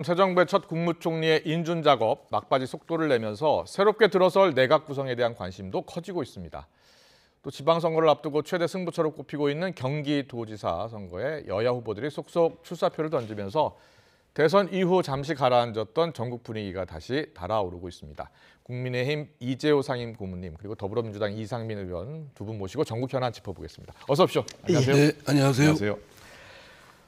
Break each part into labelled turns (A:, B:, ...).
A: 새 정부의 첫 국무총리의 인준 작업 막바지 속도를 내면서 새롭게 들어설 내각 구성에 대한 관심도 커지고 있습니다. 또 지방선거를 앞두고 최대 승부처로 꼽히고 있는 경기도지사 선거에 여야 후보들이 속속 출사표를 던지면서 대선 이후 잠시 가라앉았던 전국 분위기가 다시 달아오르고 있습니다. 국민의힘 이재호 상임 고문님 그리고 더불어민주당 이상민 의원 두 분 모시고 전국 현안 짚어보겠습니다. 어서 오십시오.
B: 안녕하세요. 네, 안녕하세요.
A: 안녕하세요.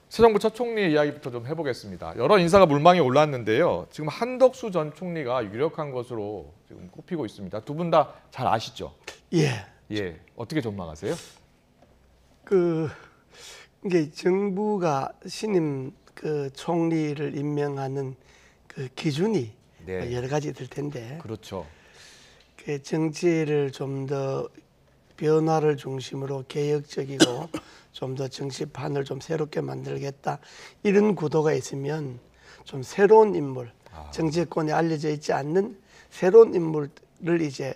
A: 새 정부 첫 총리 이야기부터 좀 해보겠습니다. 여러 인사가 물망에 올랐는데요. 지금 한덕수 전 총리가 유력한 것으로 지금 꼽히고 있습니다. 두 분 다 잘 아시죠?
B: 예.
A: 예. 어떻게 전망하세요?
B: 이게 정부가 신임 총리를 임명하는 기준이
A: 네.
B: 여러 가지 될 텐데,
A: 그렇죠.
B: 정치를 좀 더 변화를 중심으로 개혁적이고 좀 더 정치판을 좀 새롭게 만들겠다 이런 구도가 있으면 좀 새로운 인물, 정치권에 알려져 있지 않는 새로운 인물을 이제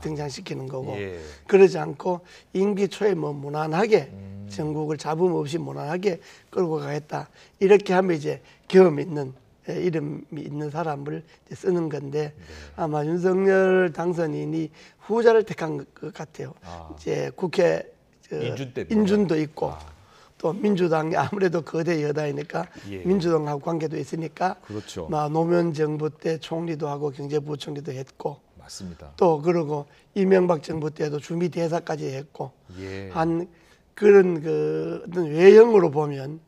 B: 등장시키는 거고,
A: 예.
B: 그러지 않고 임기 초에 무난하게 전국을 잡음 없이 무난하게 끌고 가겠다 이렇게 하면 이제 경험 있는 이름이 있는 사람을 쓰는 건데, 아마 윤석열 당선인이 후자를 택한 것 같아요. 이제 국회 인준도 있고 또 민주당이 아무래도 거대 여당이니까
A: 예.
B: 민주당하고 관계도 있으니까,
A: 그렇죠.
B: 노무현 정부 때 총리도 하고 경제부총리도 했고,
A: 맞습니다.
B: 또 그러고 이명박 정부 때도 주미 대사까지 했고,
A: 예.
B: 한 그런 어떤 외형으로 보면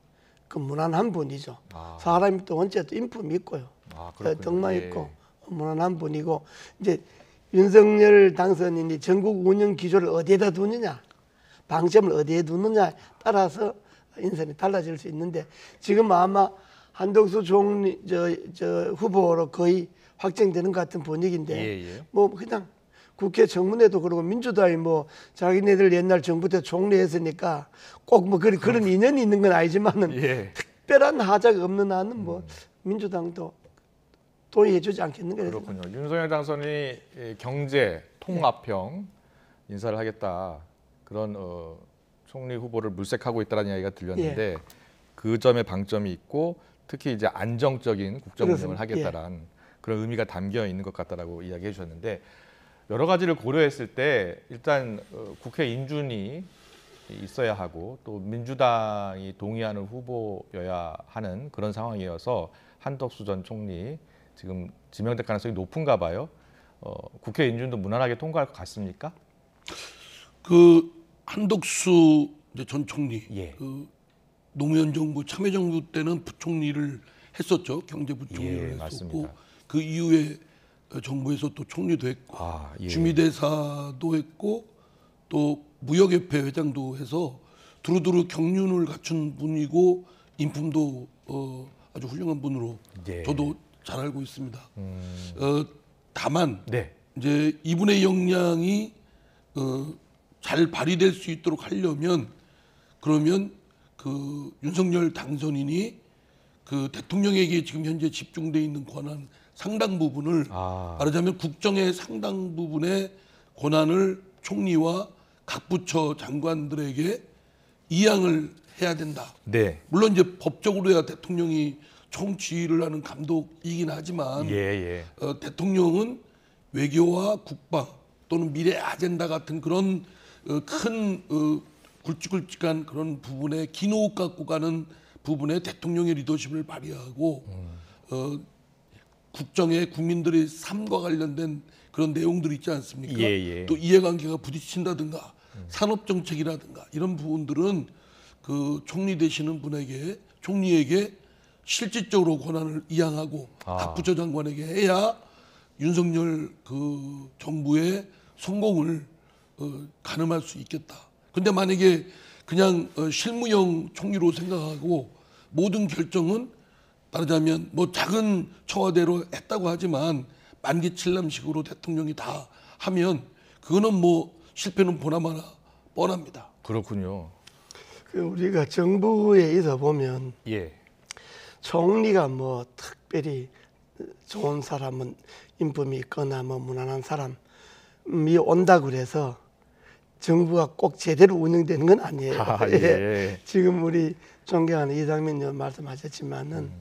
B: 무난한 분이죠. 사람이 또 원체 또 인품이 있고요. 덕만 있고 무난한 분이고, 이제 윤석열 당선인이 전국 운영 기조를 어디에다 두느냐, 방점을 어디에 두느냐에 따라서 인선이 달라질 수 있는데, 지금 아마 한덕수 총리 후보로 거의 확정되는 것 같은 분위기인데, 그냥 국회 청문회도 그러고 민주당이 자기네들 옛날 정부 때 총리했으니까 꼭 그런 인연이 있는 건 아니지만은 특별한 하자가 없는 한은 민주당도 동의해주지 않겠는가.
A: 그렇군요. 윤석열 당선인이 경제 통합형 인사를 하겠다, 그런 총리 후보를 물색하고 있다는 이야기가 들렸는데, 그 점에 방점이 있고 특히 이제 안정적인 국정 운영을 하겠다라는 그런 의미가 담겨 있는 것 같다라고 이야기해 주셨는데, 여러 가지를 고려했을 때 일단 국회 인준이 있어야 하고 또 민주당이 동의하는 후보여야 하는 그런 상황이어서 한덕수 전 총리 지금 지명될 가능성이 높은가 봐요. 국회 인준도 무난하게 통과할 것 같습니까?
B: 한덕수 전 총리, 노무현 정부 참여정부 때는 부총리를 했었죠. 경제부총리를 했었고,
A: 맞습니다.
B: 그 이후에 정부에서 또 총리도 했고, 주미대사도 했고, 또 무역협회 회장도 해서 두루두루 경륜을 갖춘 분이고 인품도 아주 훌륭한 분으로 저도 잘 알고 있습니다. 다만 이제 이분의 역량이 잘 발휘될 수 있도록 하려면, 그러면 윤석열 당선인이 대통령에게 지금 현재 집중돼 있는 권한 상당 부분을, 말하자면 국정의 상당 부분의 권한을 총리와 각 부처 장관들에게 이양을 해야 된다. 물론 이제 법적으로야 대통령이 총지휘를 하는 감독이긴 하지만, 대통령은 외교와 국방 또는 미래 아젠다 같은 그런 큰 굵직굵직한 그런 부분에 기노 갖고 가는 부분에 대통령의 리더십을 발휘하고, 국정에 국민들의 삶과 관련된 그런 내용들이 있지 않습니까? 또 이해관계가 부딪힌다든가 산업정책이라든가 이런 부분들은 총리 되시는 분에게, 총리에게 실질적으로 권한을 이양하고 각 부처 장관에게 해야 윤석열 정부의 성공을 가늠할 수 있겠다. 근데 만약에 그냥 실무형 총리로 생각하고 모든 결정은 말하자면 작은 청와대로 했다고 하지만 만기칠남식으로 대통령이 다 하면 그거는 실패는 보나마나 뻔합니다.
A: 그렇군요.
B: 우리가 정부에 있어 보면 총리가 특별히 좋은 사람은 인품이 있거나 무난한 사람이 온다 그래서 정부가 꼭 제대로 운영되는 건 아니에요. 지금 우리 존경하는 이상민 의원 말씀하셨지만은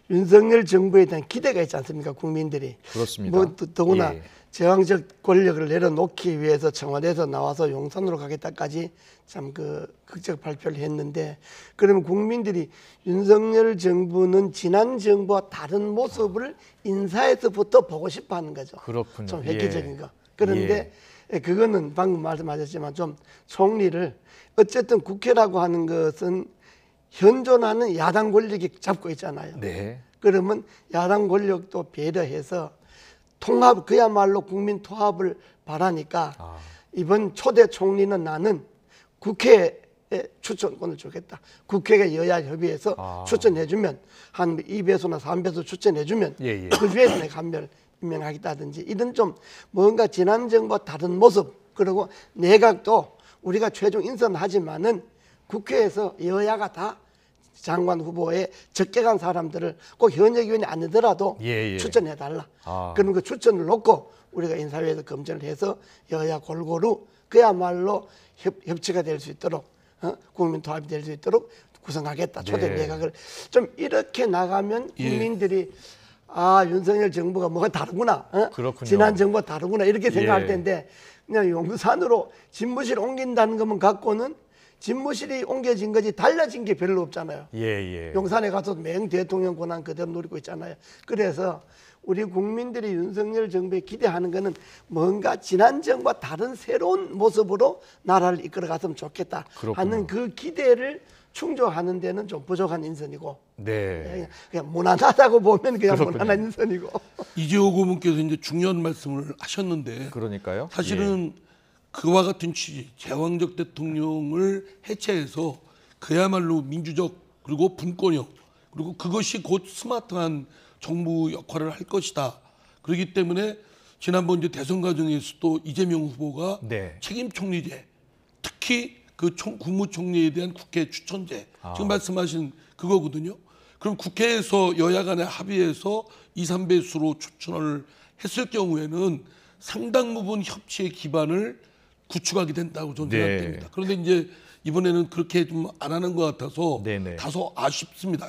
B: 윤석열 정부에 대한 기대가 있지 않습니까? 국민들이.
A: 그렇습니다.
B: 뭐 더구나
A: 예.
B: 제왕적 권력을 내려놓기 위해서 청와대에서 나와서 용산으로 가겠다까지 참 그 극적 발표를 했는데, 그러면 국민들이 윤석열 정부는 지난 정부와 다른 모습을 인사에서부터 보고 싶어 하는 거죠.
A: 그렇군요.
B: 좀 획기적인
A: 예.
B: 거. 그런데 그거는 방금 말씀하셨지만 좀 총리를, 어쨌든 국회라고 하는 것은 현존하는 야당 권력이 잡고 있잖아요.
A: 네.
B: 그러면 야당 권력도 배려해서 통합, 그야말로 국민 통합을 바라니까 이번 초대 총리는 나는 국회에 추천권을 주겠다. 국회가 여야 협의해서 추천해주면 한 2배수나 3배수 추천해주면
A: 예, 예.
B: 그 중에서 내가 한 명 임명하겠다든지, 이런 좀 뭔가 지난 정부와 다른 모습, 그리고 내각도 우리가 최종 인선하지만은 국회에서 여야가 다 장관 후보에 적게 간 사람들을 꼭 현역 의원이 아니더라도
A: 예, 예.
B: 추천해달라. 그럼 그 추천을 놓고 우리가 인사위에서 검증을 해서 여야 골고루 그야말로 협치가 될 수 있도록, 국민 통합이 될 수 있도록 구성하겠다. 초대
A: 네.
B: 내각을 좀 이렇게 나가면 국민들이 아, 윤석열 정부가 뭐가 다르구나,
A: 그렇군요.
B: 지난 정부가 다르구나 이렇게 생각할
A: 예.
B: 텐데, 그냥 용산으로 집무실 옮긴다는 것만 갖고는 집무실이 옮겨진 거지 달라진 게 별로 없잖아요.
A: 예, 예.
B: 용산에 가서 맹 대통령 권한 그대로 누리고 있잖아요. 그래서 우리 국민들이 윤석열 정부에 기대하는 거는 뭔가 지난 정부와 다른 새로운 모습으로 나라를 이끌어갔으면 좋겠다
A: 그렇군요.
B: 하는 그 기대를 충족하는 데는 좀 부족한 인선이고,
A: 네.
B: 그냥 무난하다고 보면 그냥
A: 그렇군요.
B: 무난한 인선이고.
C: 이재호 고문께서 이제 중요한 말씀을 하셨는데,
A: 그러니까요.
C: 사실은 그와 같은 취지, 제왕적 대통령을 해체해서 그야말로 민주적 그리고 분권형, 그리고 그것이 곧 스마트한 정부 역할을 할 것이다. 그렇기 때문에 지난번 이제 대선 과정에서도 이재명 후보가
A: 네.
C: 책임 총리제, 특히 그 국무총리에 대한 국회 추천제, 지금 말씀하신 그거거든요. 그럼 국회에서 여야 간에 합의해서 2, 3배수로 추천을 했을 경우에는 상당 부분 협치의 기반을 구축하게 된다고 저는
A: 네.
C: 생각됩니다. 그런데 이제 이번에는 그렇게 좀 안 하는 것 같아서
A: 네네.
C: 다소 아쉽습니다.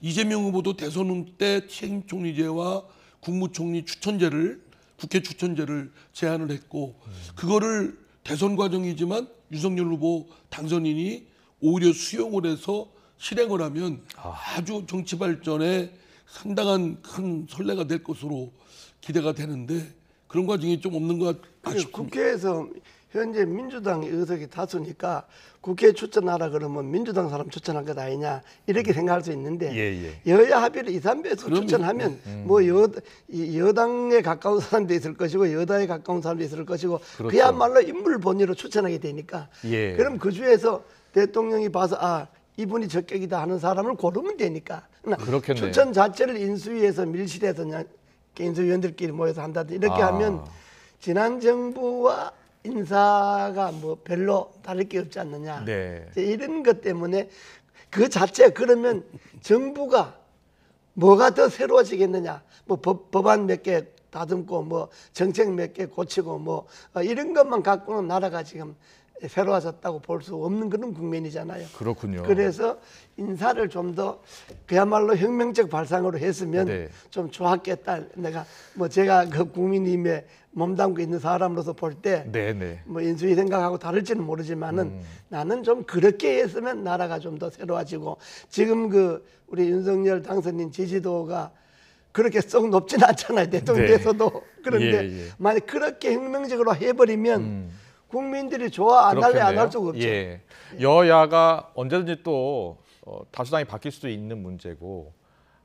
C: 이재명 후보도 대선 때 책임 총리제와 국무총리 추천제를, 국회 추천제를 제안을 했고, 그거를 대선 과정이지만 윤석열 후보 당선인이 오히려 수용을 해서 실행을 하면 아주 정치 발전에 상당한 큰 선례가 될 것으로 기대가 되는데, 그런 과정이 좀 없는 것 같습니다.
B: 국회에서 현재 민주당의 의석이 다수니까 국회에 추천하라 그러면 민주당 사람 추천할 것 아니냐 이렇게 생각할 수 있는데,
A: 예,
B: 여야 합의를 2, 3배수
C: 그럼요.
B: 추천하면 뭐 여당에 가까운 사람도 있을 것이고 여당에 가까운 사람도 있을 것이고,
A: 그렇죠.
B: 그야말로 인물 본위로 추천하게 되니까,
A: 예.
B: 그럼 그 중에서 대통령이 봐서 아, 이분이 적격이다 하는 사람을 고르면 되니까.
A: 그렇겠네요.
B: 추천 자체를 인수위에서 밀실해서 그냥 인수위원들끼리 모여서 한다든지 이렇게 하면 지난 정부와 인사가 뭐 별로 다를 게 없지 않느냐.
A: 네.
B: 이제 이런 것 때문에 그 자체, 그러면 정부가 뭐가 더 새로워지겠느냐. 뭐 법안 몇 개 다듬고 뭐 정책 몇 개 고치고 뭐 이런 것만 갖고는 나라가 지금 새로워졌다고 볼 수 없는 그런 국면이잖아요.
A: 그렇군요.
B: 그래서 인사를 좀 더 그야말로 혁명적 발상으로 했으면
A: 네.
B: 좀 좋았겠다. 내가 뭐 제가 그 국민님에 몸담고 있는 사람으로서 볼 때
A: 네네.
B: 뭐 인수위 생각하고 다를지는 모르지만은 나는 좀 그렇게 했으면 나라가 좀 더 새로워지고, 지금 그 우리 윤석열 당선인 지지도가 그렇게 썩 높진 않잖아요. 대통령에서도. 그런데
A: 예, 예.
B: 만약 그렇게 혁명적으로 해버리면 국민들이 좋아 안 할래 안 할 수가 없죠.
A: 예. 여야가 언제든지 또 다수당이 바뀔 수도 있는 문제고,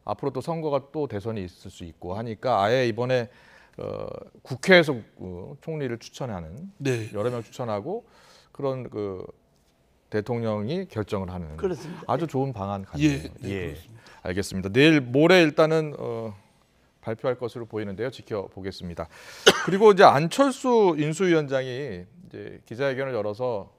A: 앞으로 또 선거가 또 대선이 있을 수 있고 하니까 아예 이번에 국회에서 총리를 추천하는,
C: 네.
A: 여러 명 추천하고 그런 그 대통령이 결정을 하는,
B: 그렇습니다.
A: 아주 좋은 방안 같네요.
C: 예, 네, 그렇습니다.
A: 알겠습니다. 내일 모레 일단은 발표할 것으로 보이는데요. 지켜보겠습니다. 그리고 이제 안철수 인수위원장이 이제 기자회견을 열어서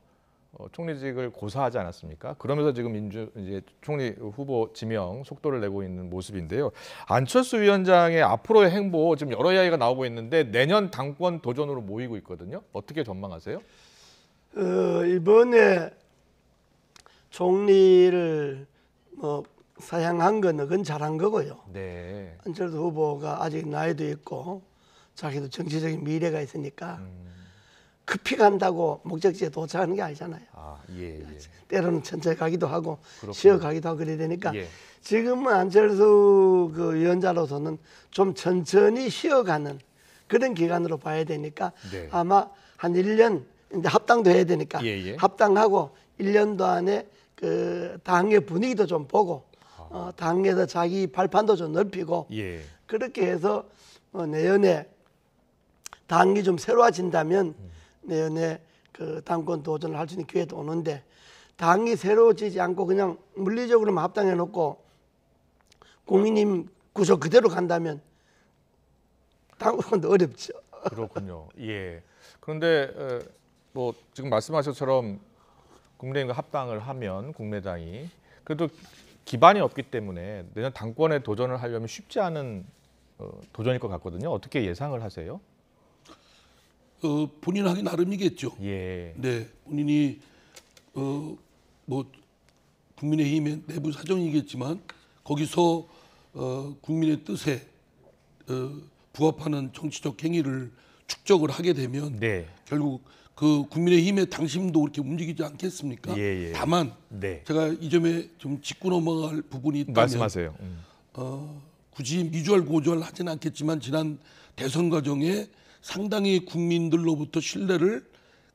A: 총리직을 고사하지 않았습니까? 그러면서 지금 이제 총리 후보 지명 속도를 내고 있는 모습인데요. 안철수 위원장의 앞으로의 행보, 지금 여러 이야기가 나오고 있는데 내년 당권 도전으로 모이고 있거든요. 어떻게 전망하세요?
B: 이번에 총리를 뭐 사양한 거는 그건 잘한 거고요.
A: 네.
B: 안철수 후보가 아직 나이도 있고 자기도 정치적인 미래가 있으니까 급히 간다고 목적지에 도착하는 게 아니잖아요.
A: 아, 예, 예.
B: 때로는 천천히 가기도 하고
A: 그렇군요.
B: 쉬어 가기도 하고 그래야 되니까
A: 예.
B: 지금은 안철수 그 위원장으로서는 좀 천천히 쉬어가는 그런 기간으로 봐야 되니까
A: 네.
B: 아마 한 1년 이제 합당도 해야 되니까
A: 예, 예.
B: 합당하고 1년도 안에 그 당의 분위기도 좀 보고 당에서 자기 발판도 좀 넓히고
A: 예.
B: 그렇게 해서 내년에 당이 좀 새로워진다면 내년에 그 당권 도전을 할 수 있는 기회도 오는데 당이 새로워지지 않고 그냥 물리적으로만 합당해 놓고 국민님 구조 그대로 간다면 당권도 어렵죠.
A: 그렇군요. 예. 그런데 뭐 지금 말씀하신 것처럼 국민의힘과 합당을 하면 국민의당이 그래도 기반이 없기 때문에 내년 당권에 도전을 하려면 쉽지 않은 도전일 것 같거든요. 어떻게 예상을 하세요?
C: 본인 하기 나름이겠죠.
A: 예.
C: 네, 본인이 뭐 국민의힘의 내부 사정이겠지만 거기서 국민의 뜻에 부합하는 정치적 행위를 축적을 하게 되면
A: 네.
C: 결국 그 국민의힘의 당심도 그렇게 움직이지 않겠습니까?
A: 예, 예.
C: 다만
A: 네.
C: 제가 이 점에 좀 짚고 넘어갈 부분이 있다면
A: 말씀하세요.
C: 굳이 미주알고주알 하지는 않겠지만 지난 대선 과정에 상당히 국민들로부터 신뢰를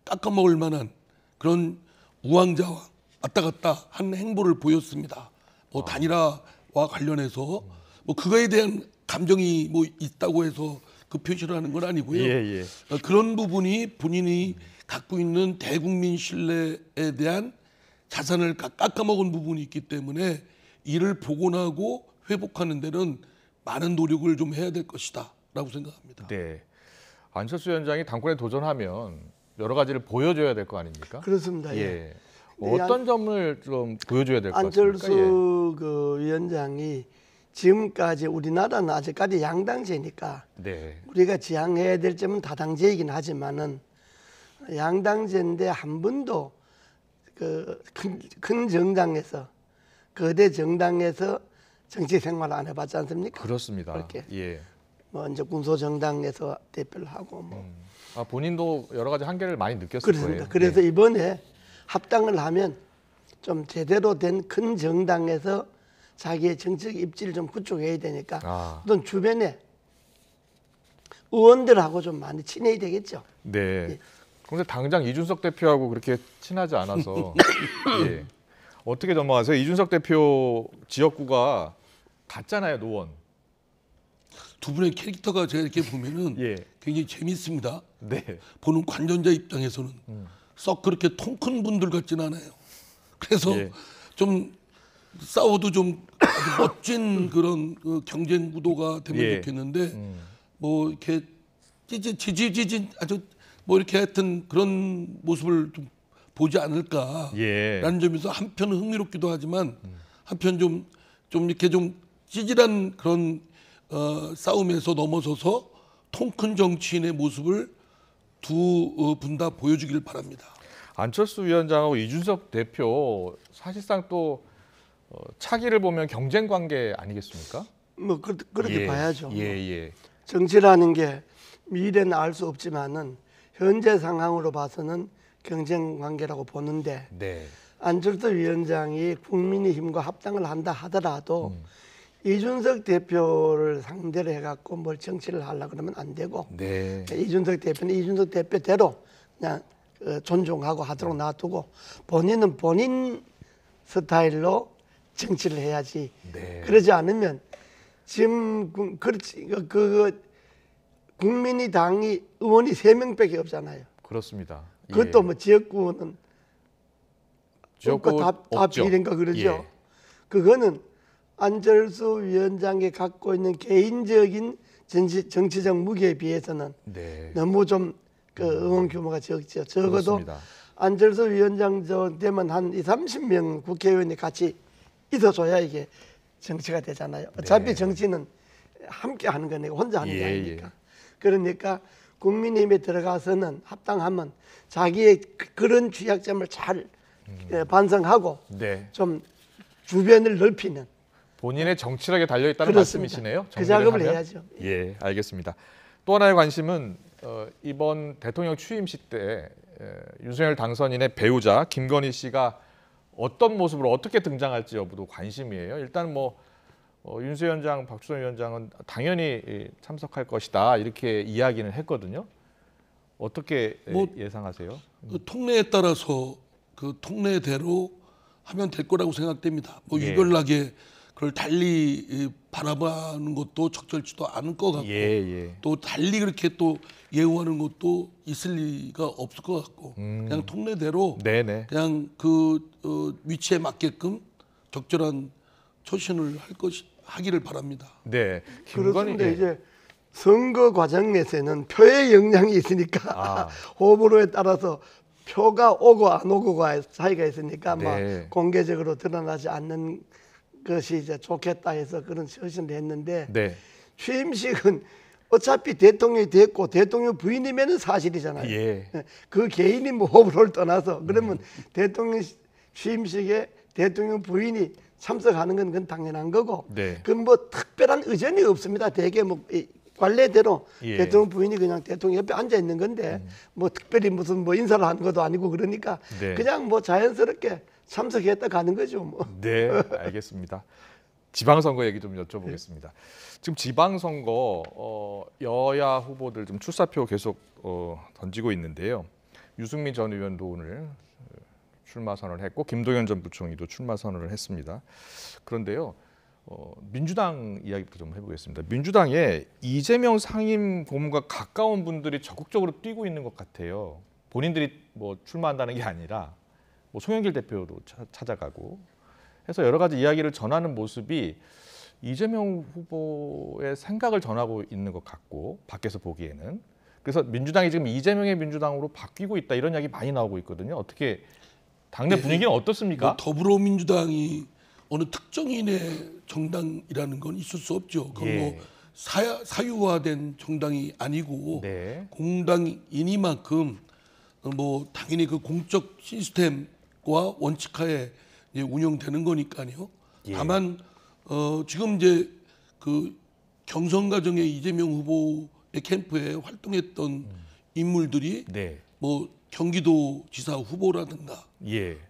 C: 깎아먹을 만한 그런 우왕좌왕 왔다 갔다 한 행보를 보였습니다. 뭐 단일화와 관련해서 뭐 그거에 대한 감정이 뭐 있다고 해서 그 표시를 하는 건 아니고요.
A: 예, 예.
C: 그런 부분이 본인이 갖고 있는 대국민 신뢰에 대한 자산을 깎아먹은 부분이 있기 때문에 이를 복원하고 회복하는 데는 많은 노력을 좀 해야 될 것이다라고 생각합니다.
A: 네. 안철수 위원장이 당권에 도전하면 여러 가지를 보여줘야 될 거 아닙니까?
B: 그렇습니다.
A: 예.
B: 예.
A: 어떤 점을 좀 보여줘야 될 것 같습니까?
B: 안철수 그 위원장이 지금까지 우리나라는 아직까지 양당제니까
A: 네.
B: 우리가 지향해야 될 점은 다당제이긴 하지만은 양당제인데 한 번도 그 큰 정당에서 거대 정당에서 정치 생활을 안 해봤지 않습니까?
A: 그렇습니다.
B: 그렇게.
A: 예.
B: 뭐 이제 군소정당에서 대표를 하고 뭐
A: 아, 본인도 여러 가지 한계를 많이 느꼈을
B: 그렇습니다.
A: 거예요.
B: 그래서
A: 예.
B: 이번에 합당을 하면 좀 제대로 된 큰 정당에서 자기의 정책 입지를 좀 구축해야 되니까
A: 아.
B: 어떤 주변에 의원들하고 좀 많이 친해야 되겠죠.
A: 네.
B: 예.
A: 그런데 당장 이준석 대표하고 그렇게 친하지 않아서 예. 어떻게 넘어가세요? 이준석 대표 지역구가 같잖아요, 노원.
C: 두 분의 캐릭터가 제가 이렇게 보면은
A: 예.
C: 굉장히 재미있습니다.
A: 네.
C: 보는 관전자 입장에서는 썩 그렇게 통 큰 분들 같지는 않아요. 그래서
A: 예.
C: 좀 싸워도 좀 아주 멋진 그런 그 경쟁 구도가 되면
A: 예.
C: 좋겠는데 뭐 이렇게 지지지진 아주 뭐 이렇게 하여튼 그런 모습을 좀 보지 않을까라는
A: 예.
C: 점에서 한편은 흥미롭기도 하지만 한편 좀 이렇게 좀 찌질한 그런 싸움에서 넘어서서 통 큰 정치인의 모습을 두 분 다 보여주길 바랍니다.
A: 안철수 위원장하고 이준석 대표 사실상 또 차기를 보면 경쟁 관계 아니겠습니까?
B: 뭐 그렇게
A: 예.
B: 봐야죠.
A: 예, 예.
B: 정치라는 게 미래는 알 수 없지만은 현재 상황으로 봐서는 경쟁 관계라고 보는데
A: 네.
B: 안철수 위원장이 국민의힘과 합당을 한다 하더라도 이준석 대표를 상대로 해갖고 뭘 정치를 하려 그러면 안 되고
A: 네.
B: 이준석 대표는 이준석 대표대로 그냥 존중하고 하도록 놔두고 본인은 본인 스타일로 정치를 해야지.
A: 네.
B: 그러지 않으면 지금 그렇지 국민의 당이 의원이 3명밖에 없잖아요.
A: 그렇습니다.
B: 그것도
A: 예.
B: 뭐 지역구는
A: 지역구
B: 다
A: 없죠.
B: 비례인가 그러죠.
A: 예.
B: 그거는 안철수 위원장이 갖고 있는 개인적인 정치적 무게에 비해서는
A: 네.
B: 너무 좀 그 의원 규모가 적죠. 적어도
A: 그렇습니다.
B: 안철수 위원장 되면 한 30명 국회의원이 같이 있어줘야 이게 정치가 되잖아요. 어차피
A: 네.
B: 정치는 함께 하는 거니까 혼자 하는 게
A: 예,
B: 아니니까. 그러니까 국민의힘에 들어가서는 합당하면 자기의 그런 취약점을 잘 반성하고
A: 네.
B: 좀 주변을 넓히는
A: 본인의 정치력에 달려 있다는
B: 그렇습니다.
A: 말씀이시네요.
B: 그 작업을
A: 하면?
B: 해야죠.
A: 예, 알겠습니다. 또 하나의 관심은 이번 대통령 취임식 때 윤석열 당선인의 배우자 김건희 씨가 어떤 모습으로 어떻게 등장할지 여부도 관심이에요. 일단 뭐 윤수 위원장, 박주선 위원장은 당연히 참석할 것이다 이렇게 이야기는 했거든요. 어떻게 예상하세요?
C: 그 통례에 따라서 그 통례대로 하면 될 거라고 생각됩니다. 뭐
A: 예.
C: 유별나게 그걸 달리 바라보는 것도 적절치도 않을 것 같고 또 달리 그렇게 또 예우하는 것도 있을 리가 없을 것 같고 그냥 통례대로
A: 네네.
C: 그냥 그 위치에 맞게끔 적절한 처신을 하기를 바랍니다.
A: 네.
B: 그렇습니다. 이제 선거 과정에서는 표의 영향이 있으니까 호불호에 따라서 표가 오고 안 오고가 차이가 있으니까 막 공개적으로 드러나지 않는 것이 이제 좋겠다 해서 그런 처신을 했는데 취임식은 어차피 대통령이 됐고 대통령 부인이면 사실이잖아요. 그 개인이 뭐 호불호를 떠나서 그러면 대통령 취임식에 대통령 부인이 참석하는 건 그건 당연한 거고 그건 뭐 특별한 의전이 없습니다. 대개 뭐 관례대로 대통령 부인이 그냥 대통령 옆에 앉아 있는 건데 뭐 특별히 무슨 뭐 인사를 하는 것도 아니고 그러니까 그냥 뭐 자연스럽게 참석했다 가는 거죠. 뭐.
A: 네, 알겠습니다. 지방선거 얘기 좀 여쭤보겠습니다. 지금 지방선거 여야 후보들 좀 출사표 계속 던지고 있는데요. 유승민 전 의원도 오늘 출마 선언을 했고 김동연 전 부총리도 출마 선언을 했습니다. 그런데요. 민주당 이야기부터 좀 해보겠습니다. 민주당에 이재명 상임 고문과 가까운 분들이 적극적으로 뛰고 있는 것 같아요. 본인들이 뭐 출마한다는 게 아니라 뭐 송영길 대표도 찾아가고 해서 여러 가지 이야기를 전하는 모습이 이재명 후보의 생각을 전하고 있는 것 같고 밖에서 보기에는 그래서 민주당이 지금 이재명의 민주당으로 바뀌고 있다 이런 이야기 많이 나오고 있거든요. 어떻게 당내 분위기는 어떻습니까?
C: 뭐 더불어민주당이 어느 특정인의 정당이라는 건 있을 수 없죠. 그건 뭐 사유화된 정당이 아니고 공당이니만큼 뭐 당연히 그 공적 시스템과 원칙하에 이제 운영되는 거니까요. 다만 지금 이제 그 경선 과정에 이재명 후보의 캠프에 활동했던 인물들이 뭐 경기도지사 후보라든가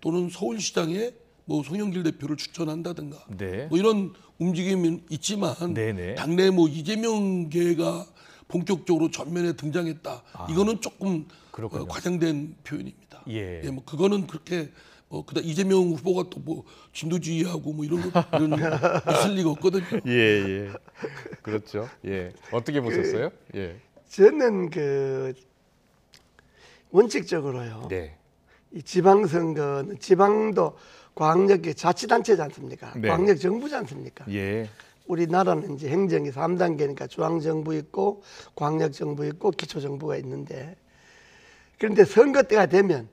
C: 또는 서울시장에 뭐 송영길 대표를 추천한다든가 뭐 이런 움직임이 있지만 당내 뭐 이재명계가 본격적으로 전면에 등장했다. 이거는 조금 과장된 표현입니다. 뭐 그거는 그렇게 그다 이재명 후보가 또 뭐 진두지휘하고 뭐 이런 있을 리가 없거든요.
A: 그렇죠. 어떻게 보셨어요?
B: 저는 그 원칙적으로요. 이 지방선거는 지방도 광역의 자치단체지 않습니까? 광역정부지 않습니까? 우리나라는 이제 행정이 3단계니까 중앙정부 있고 광역정부 있고 기초정부가 있는데 그런데 선거 때가 되면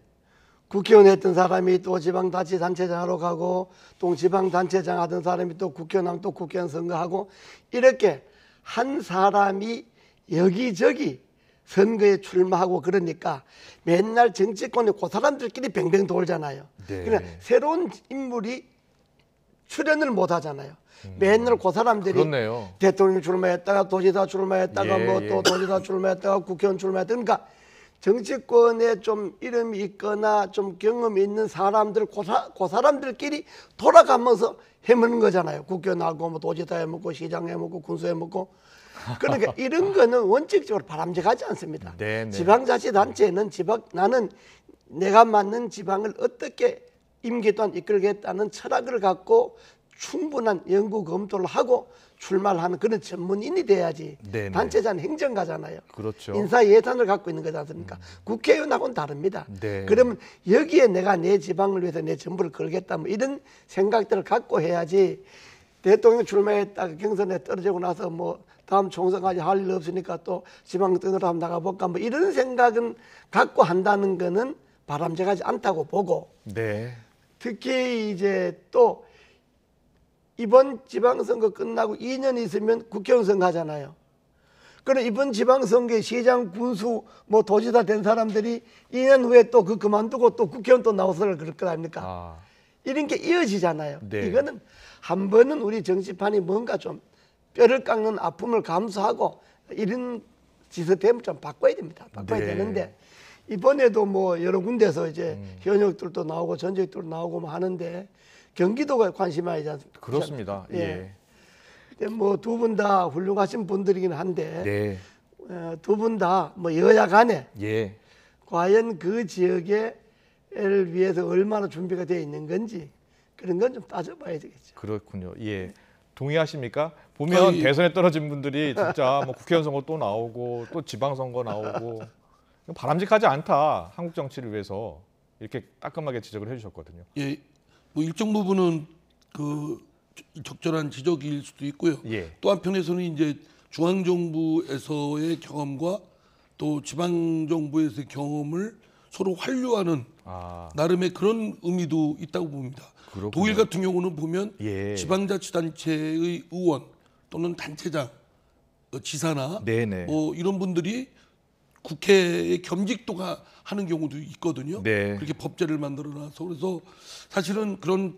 B: 국회의원 했던 사람이 또 지방자치단체장 하러 가고 또 지방단체장 하던 사람이 또 국회의원 하면 또 국회의원 선거하고 이렇게 한 사람이 여기저기 선거에 출마하고 그러니까 맨날 정치권에 그 사람들끼리 뱅뱅 돌잖아요. 그러니까 새로운 인물이 출연을 못 하잖아요. 맨날 그 사람들이 대통령 출마했다가 도지사 출마했다가 뭐 또 도지사 출마했다가 국회의원 출마했다가 그러니까 정치권에 좀 이름이 있거나 좀 경험이 있는 사람들 그 사람들끼리 돌아가면서 해먹는 거잖아요. 국회의원 하고 뭐 도지사 해먹고 시장 해먹고 군수 해먹고 그러니까 이런 거는 원칙적으로 바람직하지 않습니다. 지방자치단체는 나는 내가 맡는 지방을 어떻게 임기 동안 이끌겠다는 철학을 갖고 충분한 연구 검토를 하고 출마를 하는 그런 전문인이 돼야지. 단체장 행정가잖아요. 인사 예산을 갖고 있는 거지 않습니까? 국회의원하고는 다릅니다. 그러면 여기에 내가 내 지방을 위해서 내 전부를 걸겠다 뭐 이런 생각들을 갖고 해야지. 대통령 출마했다가 경선에 떨어지고 나서 뭐 다음 총선까지 할 일 없으니까 또 지방 등으로 한번 나가볼까 뭐 이런 생각은 갖고 한다는 거는 바람직하지 않다고 보고 특히 이제 또 이번 지방선거 끝나고 2년 있으면 국회의원 선거 하잖아요. 그럼 이번 지방선거에 시장, 군수, 뭐 도지사 된 사람들이 2년 후에 또 그 그만두고 또 국회의원 또 나와서 그럴 거 아닙니까? 이런 게 이어지잖아요.
A: 네.
B: 이거는 한 번은 우리 정치판이 뭔가 좀 뼈를 깎는 아픔을 감수하고 이런 시스템을 좀 바꿔야 됩니다. 바꿔야
A: 네.
B: 되는데 이번에도 뭐 여러 군데서 이제 현역들도 나오고 전적들도 나오고 뭐 하는데 경기도가 관심이 많이 않습니까?
A: 그렇습니다. 예.
B: 뭐 두 분 다 훌륭하신 분들이긴 한데
A: 네.
B: 두 분 다 뭐 여야 간에
A: 예.
B: 과연 그 지역에를 위해서 얼마나 준비가 되어 있는 건지 그런 건 좀 따져봐야 되겠죠.
A: 그렇군요. 예. 동의하십니까? 보면
C: 예.
A: 대선에 떨어진 분들이 진짜 뭐 국회의원 선거 또 나오고 또 지방선거 나오고 바람직하지 않다. 한국 정치를 위해서 이렇게 따끔하게 지적을 해주셨거든요.
C: 예, 뭐 일정 부분은 그 적절한 지적일 수도 있고요.
A: 예.
C: 또 한편에서는 이제 중앙 정부에서의 경험과 또 지방 정부에서의 경험을 서로 환류하는
A: 아,
C: 나름의 그런 의미도 있다고 봅니다.
A: 그렇군요.
C: 독일 같은 경우는 보면
A: 예.
C: 지방자치단체의 의원 또는 단체장, 지사나
A: 네네.
C: 뭐 이런 분들이 국회에 겸직도가 하는 경우도 있거든요.
A: 네.
C: 그렇게 법제를 만들어놔서 그래서 사실은 그런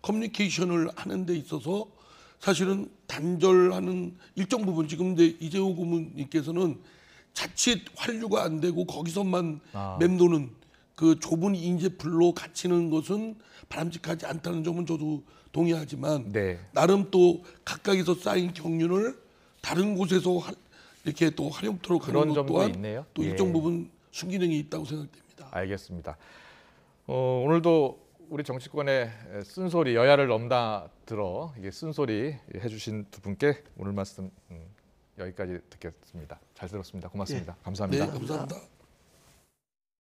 C: 커뮤니케이션을 하는 데 있어서 사실은 단절하는 일정 부분 지금 이제 이재호 고문님께서는 자칫 환류가 안 되고 거기서만 맴도는 그 좁은 인재풀로 갇히는 것은 바람직하지 않다는 점은 저도 동의하지만
A: 네.
C: 나름 또 각각에서 쌓인 경륜을 다른 곳에서 이렇게 또 활용토록
A: 그런
C: 하는 것
A: 점도
C: 또한
A: 있네요.
C: 또
A: 예.
C: 일정 부분 순기능이 있다고 생각됩니다.
A: 알겠습니다. 오늘도 우리 정치권의 쓴소리 여야를 넘나들어 이게 쓴소리 해주신 두 분께 오늘 말씀 여기까지 듣겠습니다. 잘 들었습니다. 고맙습니다. 감사합니다.
C: 네, 감사합니다.